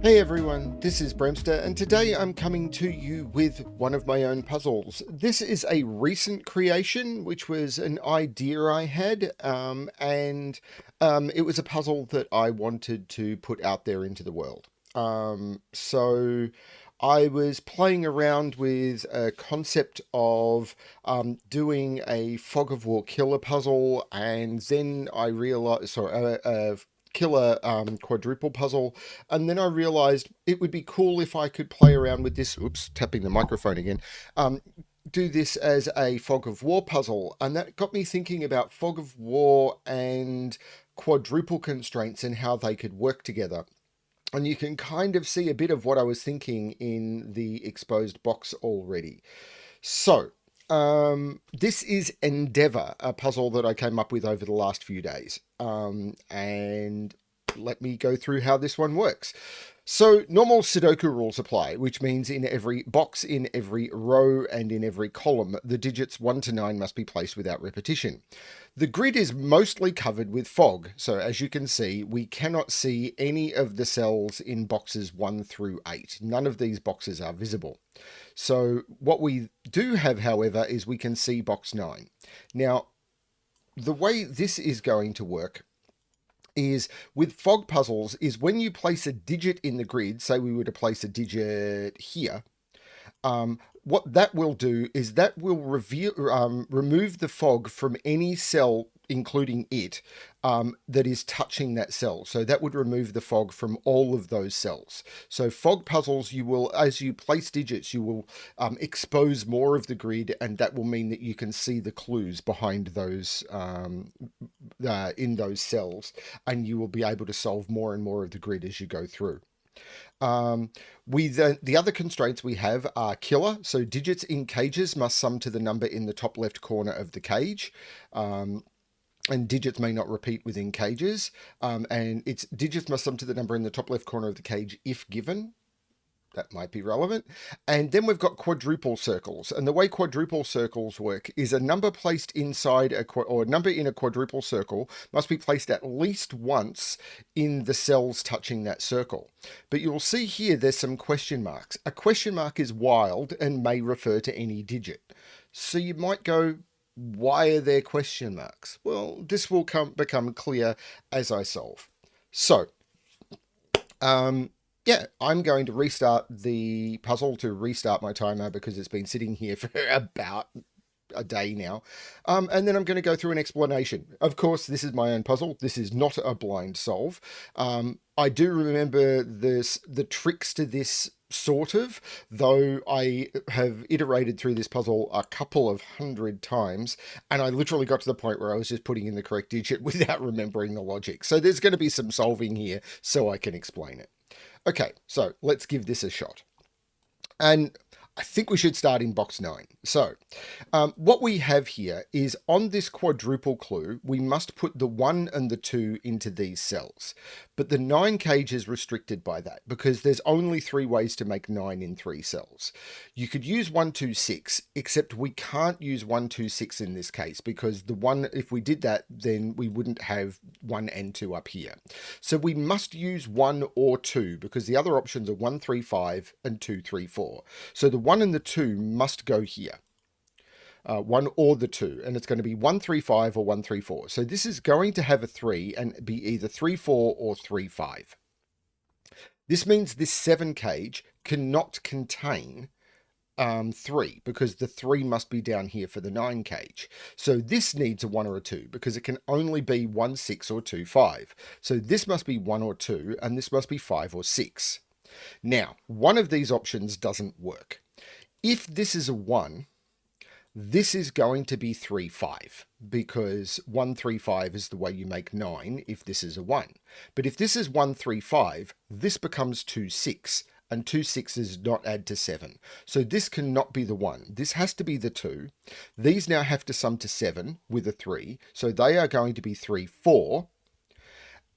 Hey everyone, this is Bremster, and today I'm coming to you with one of my own puzzles. This is a recent creation, which was an idea I had, and it was a puzzle that I wanted to put out there into the world. So I was playing around with a concept of doing a Fog of War killer puzzle, and then I realized, sorry, killer quadruple puzzle, and then I realized it would be cool if I could play around with this. Oops, tapping the microphone again. um, do this as a Fog of War puzzle, and that got me thinking about Fog of War and quadruple constraints and how they could work together. And you can kind of see a bit of what I was thinking in the exposed box already. So, this is Endeavour, a puzzle that I came up with over the last few days. And let me go through how this one works. So, normal Sudoku rules apply, which means in every box, in every row, and in every column, the digits 1 to 9 must be placed without repetition. The grid is mostly covered with fog, so as you can see, we cannot see any of the cells in boxes 1 through 8. None of these boxes are visible. So what we do have, however, is we can see box 9. Now, the way this is going to work is with fog puzzles is when you place a digit in the grid, say we were to place a digit here, what that will do is that will remove the fog from any cell, including it, that is touching that cell. So that would remove the fog from all of those cells. So fog puzzles, you will, as you place digits, you will expose more of the grid, and that will mean that you can see the clues behind those in those cells, and you will be able to solve more and more of the grid as you go through. The other constraints we have are killer. So digits in cages must sum to the number in the top left corner of the cage. And digits may not repeat within cages. And it's digits must sum to the number in the top left corner of the cage if given. That might be relevant. And then we've got quadruple circles. And the way quadruple circles work is a number placed inside or a number in a quadruple circle must be placed at least once in the cells touching that circle. But you'll see here there's some question marks. A question mark is wild and may refer to any digit. So you might go, why are there question marks? Well, this will become clear as I solve. So, yeah, I'm going to restart the puzzle to restart my timer because it's been sitting here for about a day now. And then I'm going to go through an explanation. Of course, this is my own puzzle. This is not a blind solve. I do remember the tricks to this sort of, though I have iterated through this puzzle a couple of hundred times, and I literally got to the point where I was just putting in the correct digit without remembering the logic. So there's going to be some solving here so I can explain it. Okay, so let's give this a shot. And I think we should start in box 9. So, what we have here is on this quadruple clue, we must put the 1 and the 2 into these cells. But the 9 cage is restricted by that because there's only 3 ways to make 9 in 3 cells. You could use 1, 2, 6, except we can't use 1, 2, 6 in this case because the 1, if we did that, then we wouldn't have 1 and 2 up here. So we must use 1 or 2 because the other options are 1, 3, 5 and 2, 3, 4. So the 1 and the 2 must go here. 1 or the 2, and it's going to be 1, 3, 5 or 1, 3, 4. So this is going to have a 3 and be either 3, 4 or 3, 5. This means this 7 cage cannot contain 3 because the 3 must be down here for the 9 cage. So this needs a 1 or a 2 because it can only be 1, 6 or 2, 5. So this must be 1 or 2 and this must be 5 or 6. Now, one of these options doesn't work. If this is a 1, this is going to be 3, 5 because 1, 3, 5 is the way you make 9 if this is a 1. But if this is 1, 3, 5, this becomes 2, 6 and 2 6s not add to 7. So this cannot be the 1. This has to be the 2. These now have to sum to 7 with a 3. So they are going to be 3, 4.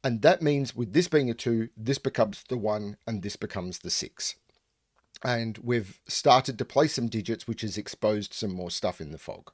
And that means with this being a 2, this becomes the 1 and this becomes the 6. And we've started to place some digits, which has exposed some more stuff in the fog.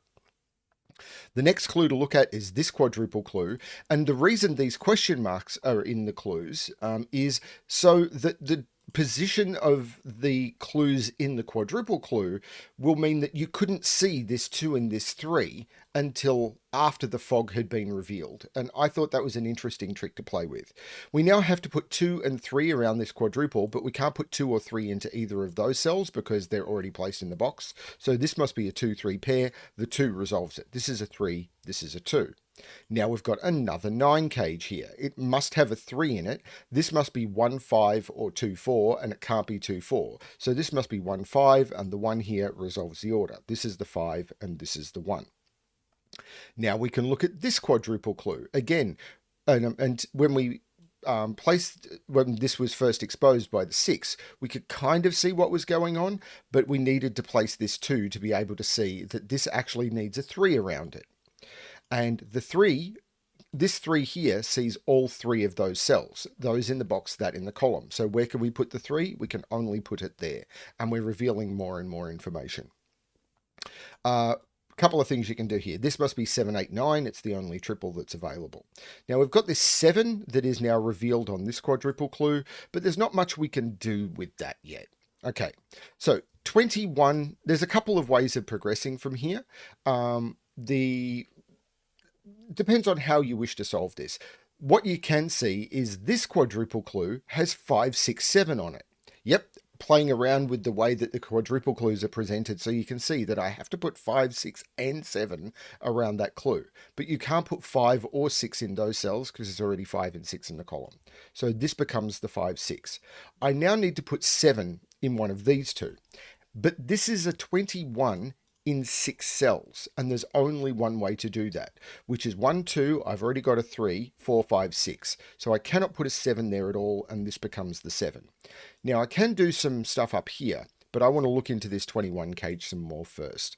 The next clue to look at is this quadruple clue. And the reason these question marks are in the clues is so that the position of the clues in the quadruple clue will mean that you couldn't see this 2 and this 3 until after the fog had been revealed. And I thought that was an interesting trick to play with. We now have to put 2 and 3 around this quadruple, but we can't put 2 or 3 into either of those cells because they're already placed in the box. So this must be a 2-3 pair. The 2 resolves it. This is a 3, this is a 2. Now we've got another 9 cage here. It must have a 3 in it. This must be 1-5 or 2-4, and it can't be 2-4. So this must be 1-5, and the 1 here resolves the order. This is the 5, and this is the 1. Now we can look at this quadruple clue. Again, and when we when this was first exposed by the 6, we could kind of see what was going on, but we needed to place this 2 to be able to see that this actually needs a 3 around it. And the 3, this 3 here sees all 3 of those cells, those in the box, that in the column. So where can we put the 3? We can only put it there. And we're revealing more and more information. Couple of things you can do here. This must be 7, 8, 9. It's the only triple that's available. Now we've got this 7 that is now revealed on this quadruple clue, but there's not much we can do with that yet. Okay, so 21, there's a couple of ways of progressing from here. Depends on how you wish to solve this. What you can see is this quadruple clue has 5, 6, 7 on it. Yep, playing around with the way that the quadruple clues are presented, so you can see that I have to put 5, 6, and 7 around that clue. But you can't put 5 or 6 in those cells because there's already 5 and 6 in the column. So this becomes the 5, 6. I now need to put 7 in one of these two. But this is a 21 in 6 cells, and there's only one way to do that, which is 1, 2, I've already got a 3, 4, 5, 6. So I cannot put a 7 there at all, and this becomes the 7. Now I can do some stuff up here, but I want to look into this 21 cage some more first.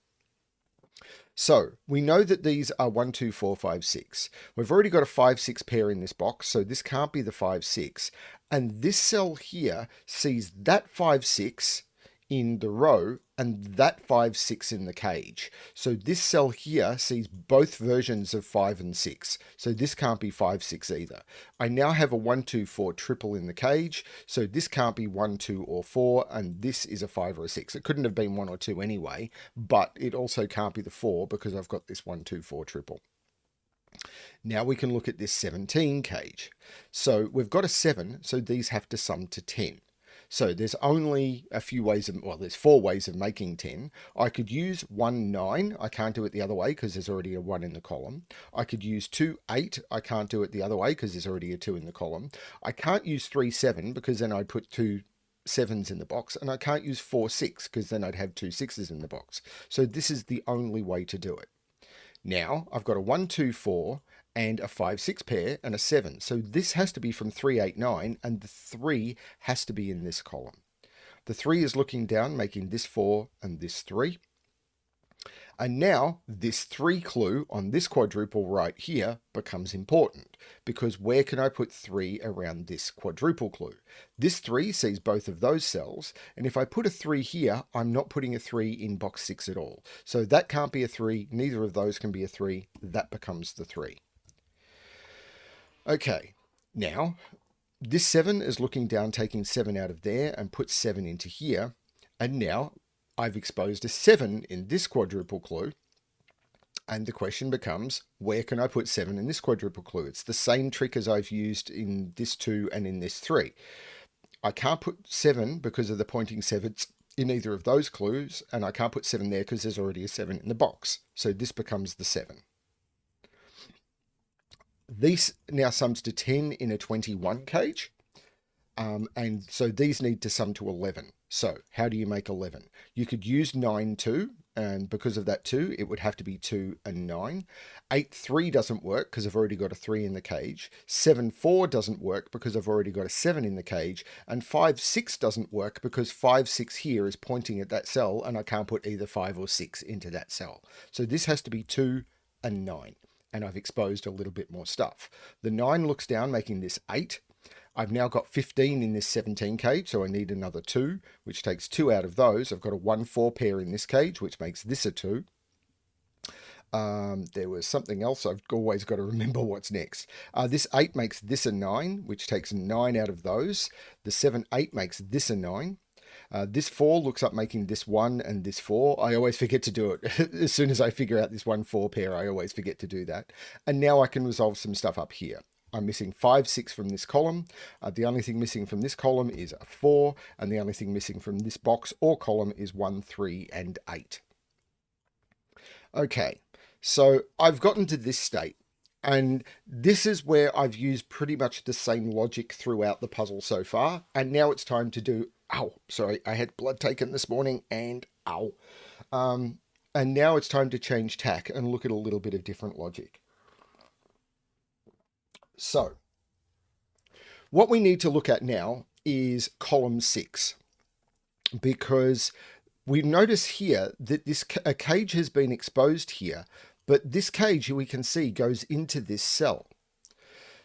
So we know that these are 1, 2, 4, 5, 6. We've already got a 5, 6 pair in this box, so this can't be the 5, 6. And this cell here sees that 5, 6 in the row and that 5, 6 in the cage. So this cell here sees both versions of 5 and 6. So this can't be 5, 6 either. I now have a 1, 2, 4 triple in the cage. So this can't be 1, 2, or 4, and this is a 5 or a 6. It couldn't have been 1 or 2 anyway, but it also can't be the 4 because I've got this 1, 2, 4 triple. Now we can look at this 17 cage. So we've got a 7, so these have to sum to 10. So there's only a few ways of, well, there's 4 ways of making 10. I could use 1, 9. I can't do it the other way because there's already a 1 in the column. I could use 2, 8. I can't do it the other way because there's already a 2 in the column. I can't use 3, 7 because then I'd put 2 7s in the box. And I can't use 4, 6 because then I'd have 2 6s in the box. So this is the only way to do it. Now I've got a 1, 2, 4 and a 5, 6 pair and a 7. So this has to be from 3, 8, 9, and the 3 has to be in this column. The 3 is looking down, making this 4 and this 3. And now this 3 clue on this quadruple right here becomes important, because where can I put 3 around this quadruple clue? This 3 sees both of those cells, and if I put a 3 here, I'm not putting a 3 in box 6 at all. So that can't be a 3, neither of those can be a 3, that becomes the 3. Okay, now this 7 is looking down, taking 7 out of there and puts 7 into here. And now I've exposed a 7 in this quadruple clue. And the question becomes, where can I put 7 in this quadruple clue? It's the same trick as I've used in this 2 and in this 3. I can't put 7 because of the pointing 7s in either of those clues. And I can't put 7 there because there's already a 7 in the box. So this becomes the 7. This now sums to 10 in a 21 cage. And so these need to sum to 11. So how do you make 11? You could use 9, 2, and because of that 2, it would have to be 2 and 9. 8, 3 doesn't work because I've already got a 3 in the cage. 7, 4 doesn't work because I've already got a 7 in the cage. And 5, 6 doesn't work because 5, 6 here is pointing at that cell, and I can't put either 5 or 6 into that cell. So this has to be 2 and 9. And I've exposed a little bit more stuff. The 9 looks down, making this 8. I've now got 15 in this 17 cage, so I need another 2, which takes 2 out of those. I've got a 1, 4 pair in this cage, which makes this a 2. There was something else. I've always got to remember what's next. This 8 makes this a 9, which takes 9 out of those. The 7, 8 makes this a 9. This 4 looks up making this 1 and this 4. I always forget to do it. As soon as I figure out this 1, 4 pair, I always forget to do that. And now I can resolve some stuff up here. I'm missing 5, 6 from this column. The only thing missing from this column is a 4, and the only thing missing from this box or column is 1, 3, and 8. Okay, so I've gotten to this state, and this is where I've used pretty much the same logic throughout the puzzle so far, and now it's time to do... Ow, sorry, I had blood taken this morning, and ow. And now it's time to change tack and look at a little bit of different logic. So, what we need to look at now is column 6, because we notice here that a cage has been exposed here, but this cage we can see goes into this cell.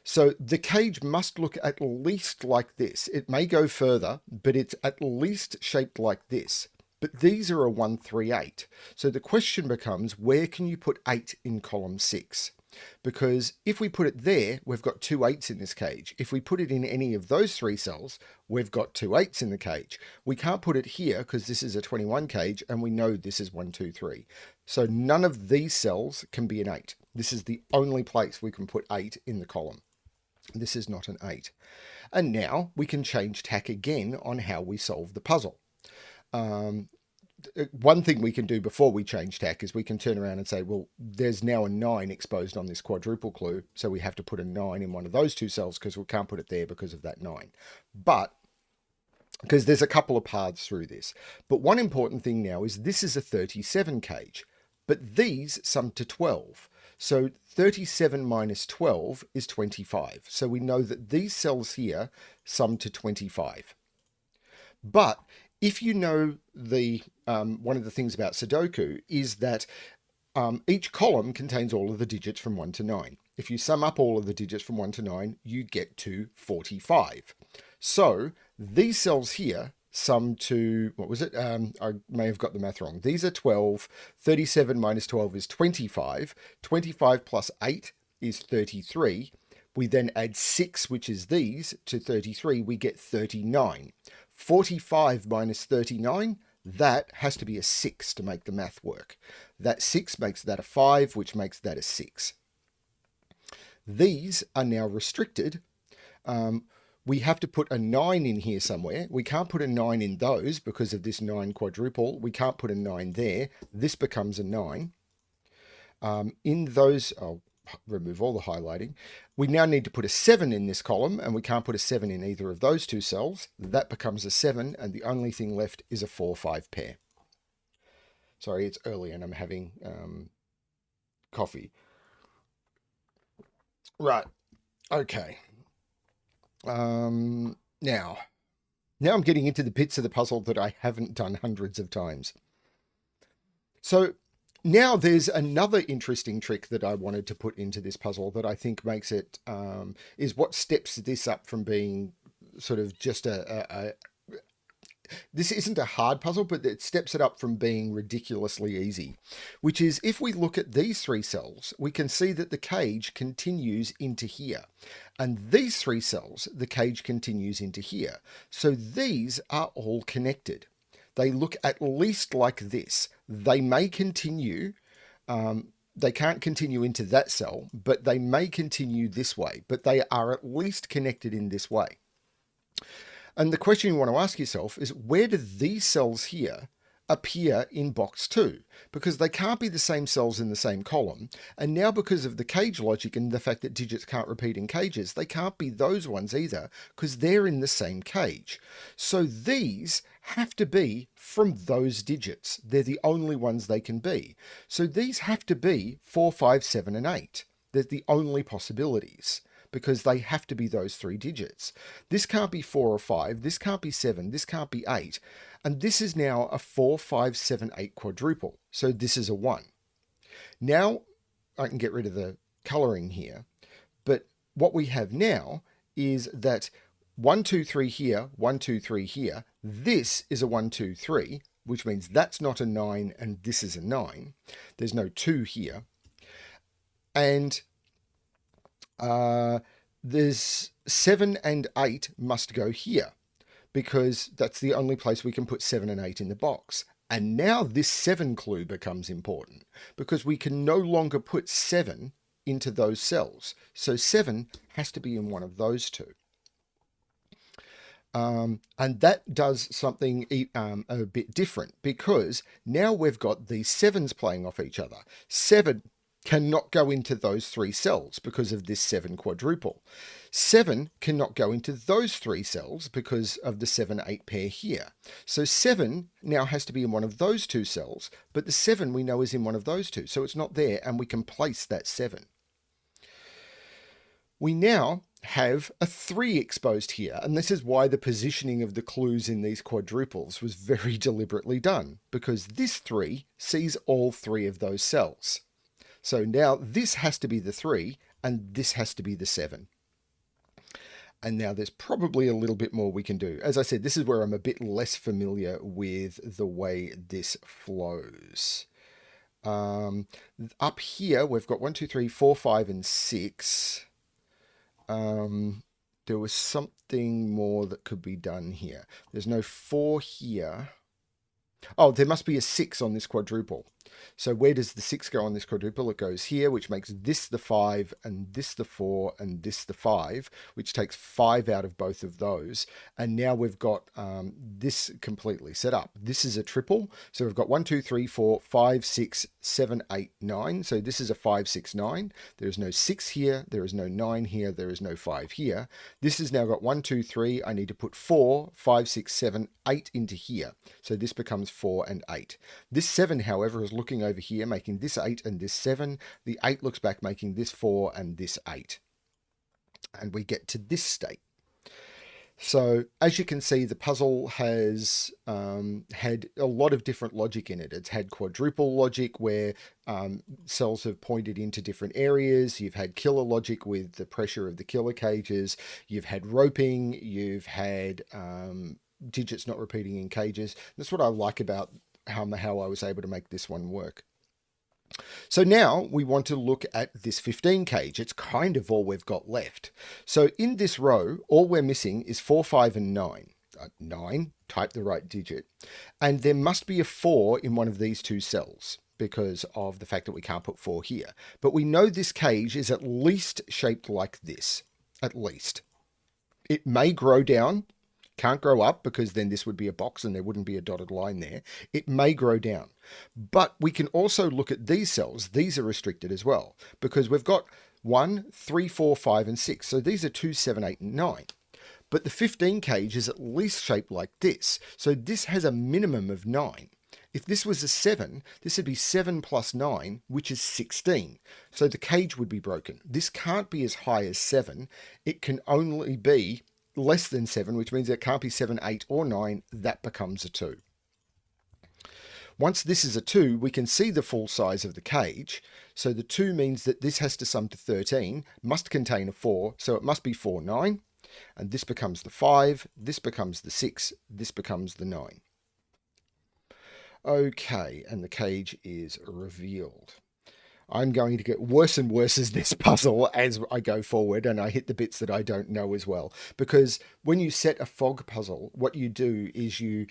So the cage must look at least like this. It may go further, but it's at least shaped like this. But these are a 1, 3, 8. So the question becomes, where can you put 8 in column 6? Because if we put it there, we've got 2 8s in this cage. If we put it in any of those 3 cells, we've got 2 8s in the cage. We can't put it here because this is a 21 cage and we know this is 1, 2, 3. So none of these cells can be an 8. This is the only place we can put 8 in the column. This is not an 8. And now we can change tack again on how we solve the puzzle. One thing we can do before we change tack is we can turn around and say, well, there's now a 9 exposed on this quadruple clue, so we have to put a 9 in one of those 2 cells because we can't put it there because of that 9. But, because there's a couple of paths through this. But one important thing now is this is a 37 cage, but these sum to 12. So 37 minus 12 is 25. So we know that these cells here sum to 25. But if you know the one of the things about Sudoku is that each column contains all of the digits from 1 to 9. If you sum up all of the digits from 1 to 9, you get to 45. So these cells here sum to, what was it? I may have got the math wrong. These are 12. 37 minus 12 is 25. 25 plus 8 is 33. We then add 6, which is these, to 33. We get 39. 45 minus 39, that has to be a 6 to make the math work. That 6 makes that a 5, which makes that a 6. These are now restricted. We have to put a 9 in here somewhere. We can't put a 9 in those because of this 9 quadruple. We can't put a 9 there. This becomes a 9. In those... I'll remove all the highlighting. We now need to put a 7 in this column, and we can't put a 7 in either of those 2 cells. That becomes a 7, and the only thing left is a 4, 5 pair. Sorry, it's early and I'm having coffee. Right. Okay. Now I'm getting into the bits of the puzzle that I haven't done hundreds of times. So now there's another interesting trick that I wanted to put into this puzzle that I think makes it, is what steps this up from being sort of just this isn't a hard puzzle, but it steps it up from being ridiculously easy, which is if we look at these 3 cells, we can see that the cage continues into here. And these 3 cells, the cage continues into here. So these are all connected. They look at least like this. They may continue, they can't continue into that cell, but they may continue this way, but they are at least connected in this way. And the question you want to ask yourself is, where do these cells here appear in box 2? Because they can't be the same cells in the same column. And now because of the cage logic and the fact that digits can't repeat in cages, they can't be those ones either because they're in the same cage. So these have to be from those digits. They're the only ones they can be. So these have to be 4, 5, 7, and 8. They're the only possibilities, because they have to be those 3 digits. This can't be 4 or 5, this can't be 7, this can't be 8. And this is now a 4, 5, 7, 8 quadruple. So this is a 1. Now I can get rid of the colouring here, but what we have now is that 1, 2, 3 here, 1, 2, 3 here. This is a 1, 2, 3, which means that's not a 9 and this is a 9. There's no 2 here. And there's 7 and 8 must go here, because that's the only place we can put 7 and 8 in the box. And now this 7 clue becomes important, because we can no longer put 7 into those cells. So 7 has to be in one of those two. And that does something a bit different, because now we've got these 7s playing off each other. 7 cannot go into those 3 cells because of this 7 quadruple. 7 cannot go into those 3 cells because of the 7-8 pair here. So 7 now has to be in one of those 2 cells, but the 7 we know is in one of those 2, so it's not there, and we can place that 7. We now have a 3 exposed here, and this is why the positioning of the clues in these quadruples was very deliberately done, because this 3 sees all 3 of those cells. So now this has to be the 3, and this has to be the 7. And now there's probably a little bit more we can do. As I said, this is where I'm a bit less familiar with the way this flows. Up here, we've got 1, 2, 3, 4, 5, and 6. There was something more that could be done here. There's no 4 here. Oh, there must be a 6 on this quadruple. So where does the 6 go on this quadruple? It goes here, which makes this the 5, and this the 4, and this the 5, which takes 5 out of both of those. And now we've got this completely set up. This is a triple. So we've got 1, 2, 3, 4, 5, 6, 7, 8, 9. So this is a 5, 6, 9. There is no 6 here. There is no 9 here. There is no 5 here. This has now got 1, 2, 3. I need to put 4, 5, 6, 7, 8 into here. So this becomes 4 and 8. This 7, however, is looking over here, making this 8 and this 7. The 8 looks back, making this 4 and this 8. And we get to this state. So as you can see, the puzzle has had a lot of different logic in it. It's had quadruple logic where cells have pointed into different areas. You've had killer logic with the pressure of the killer cages. You've had roping. You've had digits not repeating in cages. That's what I like about how I was able to make this one work. So now we want to look at this 15 cage. It's kind of all we've got left. So in this row, all we're missing is 4, 5, and 9. 9, type the right digit. And there must be a 4 in one of these 2 cells because of the fact that we can't put 4 here. But we know this cage is at least shaped like this. At least. It may grow down. Can't grow up because then this would be a box and there wouldn't be a dotted line there. It may grow down. But we can also look at these cells. These are restricted as well because we've got 1, 3, 4, 5, and 6. So these are 2, 7, 8, and 9. But the 15 cage is at least shaped like this. So this has a minimum of 9. If this was a 7, this would be 7 plus 9, which is 16. So the cage would be broken. This can't be as high as 7. It can only be less than 7, which means it can't be 7, 8, or 9. That becomes a 2. Once this is a 2, we can see the full size of the cage. So the 2 means that this has to sum to 13, must contain a 4, so it must be 4, 9. And this becomes the 5, this becomes the 6, this becomes the 9. Okay, and the cage is revealed. I'm going to get worse and worse as this puzzle as I go forward, and I hit the bits that I don't know as well. Because when you set a fog puzzle, what you do is you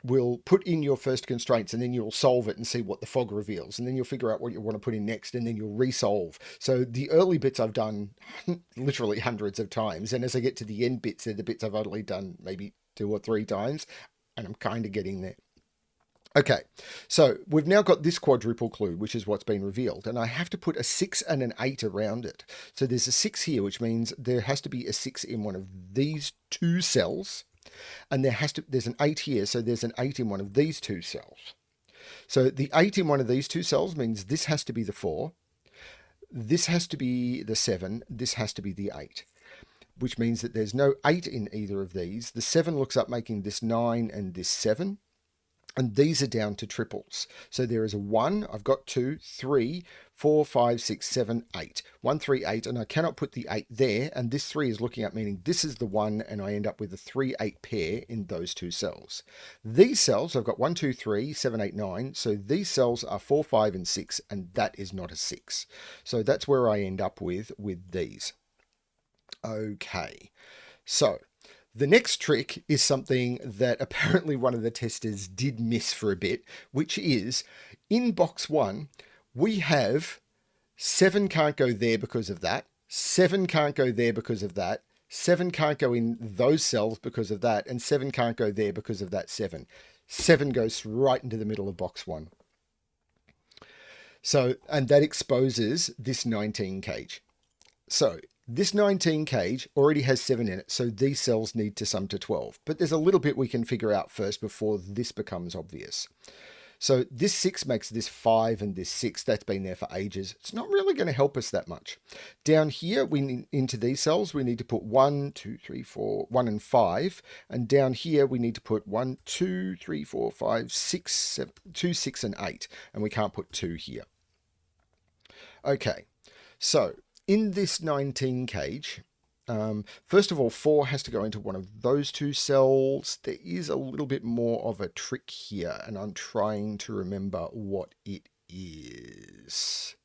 will put in your first constraints and then you'll solve it and see what the fog reveals. And then you'll figure out what you want to put in next and then you'll resolve. So the early bits I've done literally hundreds of times. And as I get to the end bits, they're the bits I've only done maybe 2 or 3 times. And I'm kind of getting there. Okay, so we've now got this quadruple clue, which is what's been revealed, and I have to put a 6 and an 8 around it. So there's a 6 here, which means there has to be a 6 in one of these 2 cells, and there's an 8 here, so there's an 8 in one of these 2 cells. So the 8 in one of these 2 cells means this has to be the 4, this has to be the 7, this has to be the 8. Which means that there's no 8 in either of these. The 7 looks up making this 9 and this 7. And these are down to triples. So there is a 1, I've got 2, 3, 4, 5, 6, 7, 8. 1, 3, 8, and I cannot put the 8 there, and this 3 is looking at meaning this is the 1, and I end up with a 3, 8 pair in those two cells. These cells, I've got 1, 2, 3, 7, 8, 9, so these cells are 4, 5, and 6, and that is not a 6. So that's where I end up with these. Okay, so the next trick is something that apparently one of the testers did miss for a bit, which is in box 1, we have 7 can't go there because of that, 7 can't go there because of that, 7 can't go in those cells because of that, and 7 can't go there because of that 7. 7 goes right into the middle of box 1. So, and that exposes this 19 cage. So this 19 cage already has 7 in it, so these cells need to sum to 12. But there's a little bit we can figure out first before this becomes obvious. So this 6 makes this 5 and this 6. That's been there for ages. It's not really going to help us that much. Down here, into these cells, we need to put 1, 2, 3, 4, 1 and 5. And down here, we need to put 1, 2, 3, 4, 5, 6, 7, 2, 6, and 8. And we can't put 2 here. Okay, so in this 19 cage, first of all, 4 has to go into one of those two cells. There is a little bit more of a trick here, and I'm trying to remember what it is.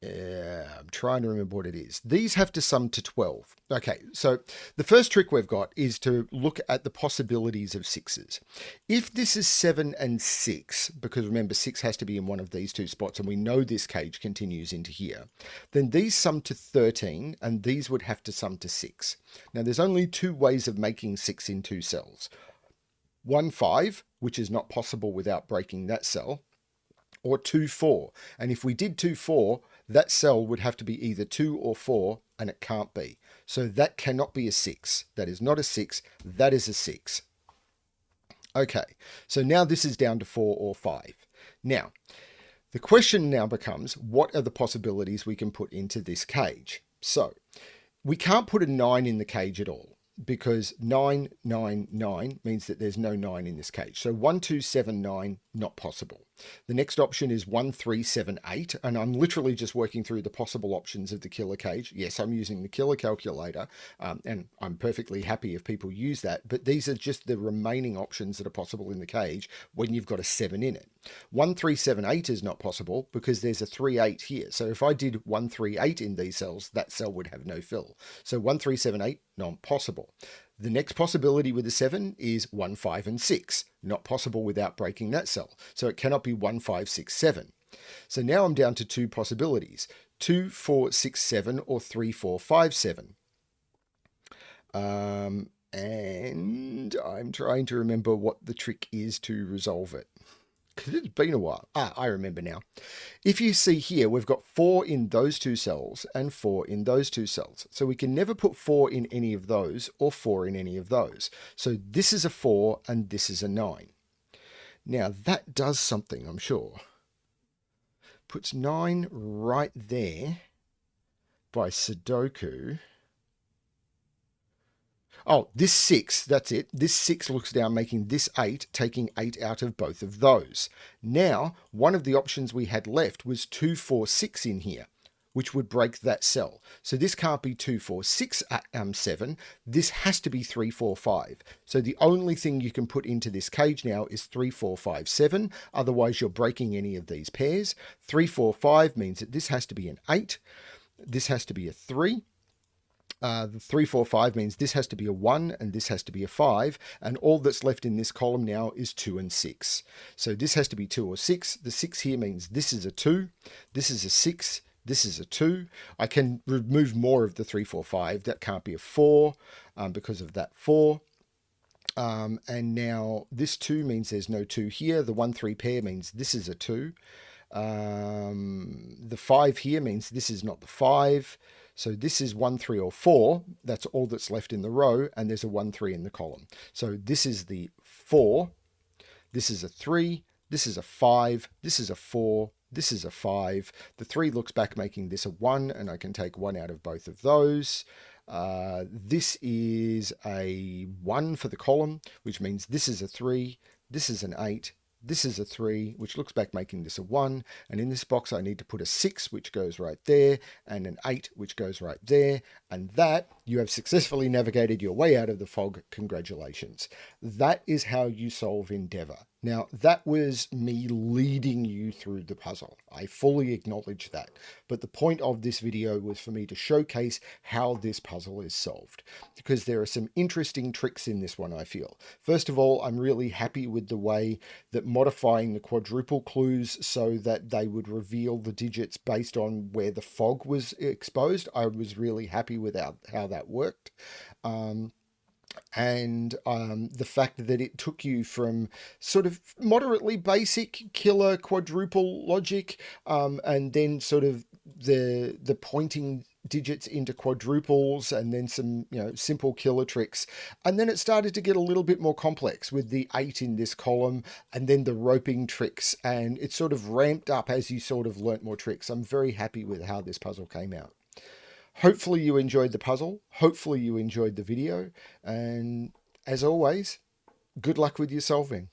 Yeah, I'm trying to remember what it is. These have to sum to 12. Okay, so the first trick we've got is to look at the possibilities of 6s. If this is 7 and 6, because remember 6 has to be in one of these two spots, and we know this cage continues into here, then these sum to 13, and these would have to sum to 6. Now there's only 2 ways of making 6 in 2 cells. 1, 5, which is not possible without breaking that cell, or 2, 4. And if we did 2, 4, that cell would have to be either 2 or 4, and it can't be. So that cannot be a 6. That is not a 6. That is a 6. Okay, so now this is down to 4 or 5. Now, the question now becomes, what are the possibilities we can put into this cage? So, we can't put a 9 in the cage at all, because 9, 9, 9 means that there's no 9 in this cage. So 1, 2, 7, 9, not possible. The next option is 1, 3, 7, 8, and I'm literally just working through the possible options of the killer cage. Yes, I'm using the killer calculator, and I'm perfectly happy if people use that, but these are just the remaining options that are possible in the cage when you've got a 7 in it. 1, 3, 7, 8 is not possible because there's a 3, 8 here. So if I did 1, 3, 8 in these cells, that cell would have no fill. So 1, 3, 7, 8, not possible. The next possibility with a 7 is 1, 5, and 6. Not possible without breaking that cell. So it cannot be 1, 5, 6, 7. So now I'm down to 2 possibilities. 2, 4, 6, 7 or 3, 4, 5, 7. And I'm trying to remember what the trick is to resolve it, because it's been a while. I remember now. If you see here, we've got 4 in those two cells and 4 in those two cells. So we can never put 4 in any of those or 4 in any of those. So this is a 4 and this is a 9. Now that does something, I'm sure. Puts 9 right there by Sudoku. Oh, this 6, that's it. This 6 looks down, making this 8, taking 8 out of both of those. Now, one of the options we had left was 2, 4, 6 in here, which would break that cell. So this can't be 2, 4, 6, 7. This has to be 3, 4, 5. So the only thing you can put into this cage now is 3, 4, 5, 7. Otherwise, you're breaking any of these pairs. 3, 4, 5 means that this has to be an 8. This has to be a 3. The 3, 4, 5 means this has to be a 1 and this has to be a 5, and all that's left in this column now is 2 and 6. So this has to be 2 or 6. The 6 here means this is a 2, this is a 6, this is a 2. I can remove more of the 3, 4, 5. That can't be a 4 because of that 4. And now this 2 means there's no 2 here. The 1, 3 pair means this is a 2. The 5 here means this is not the 5. So this is 1, 3, or 4. That's all that's left in the row, and there's a 1, 3 in the column. So this is the 4. This is a 3. This is a 5. This is a 4. This is a 5. The 3 looks back, making this a 1, and I can take 1 out of both of those. This is a 1 for the column, which means this is a 3, this is an 8, this is a 3, which looks back making this a 1. And in this box, I need to put a 6, which goes right there, and an 8, which goes right there. And that, you have successfully navigated your way out of the fog. Congratulations. That is how you solve Endeavour. Now, that was me leading you through the puzzle. I fully acknowledge that. But the point of this video was for me to showcase how this puzzle is solved, because there are some interesting tricks in this one, I feel. First of all, I'm really happy with the way that modifying the quadruple clues so that they would reveal the digits based on where the fog was exposed. I was really happy with how that worked. And the fact that it took you from sort of moderately basic killer quadruple logic, and then sort of the pointing digits into quadruples, and then some simple killer tricks, and then it started to get a little bit more complex with the 8 in this column, and then the roping tricks, and it sort of ramped up as you sort of learnt more tricks. I'm very happy with how this puzzle came out. Hopefully you enjoyed the puzzle. Hopefully you enjoyed the video. And as always, good luck with your solving.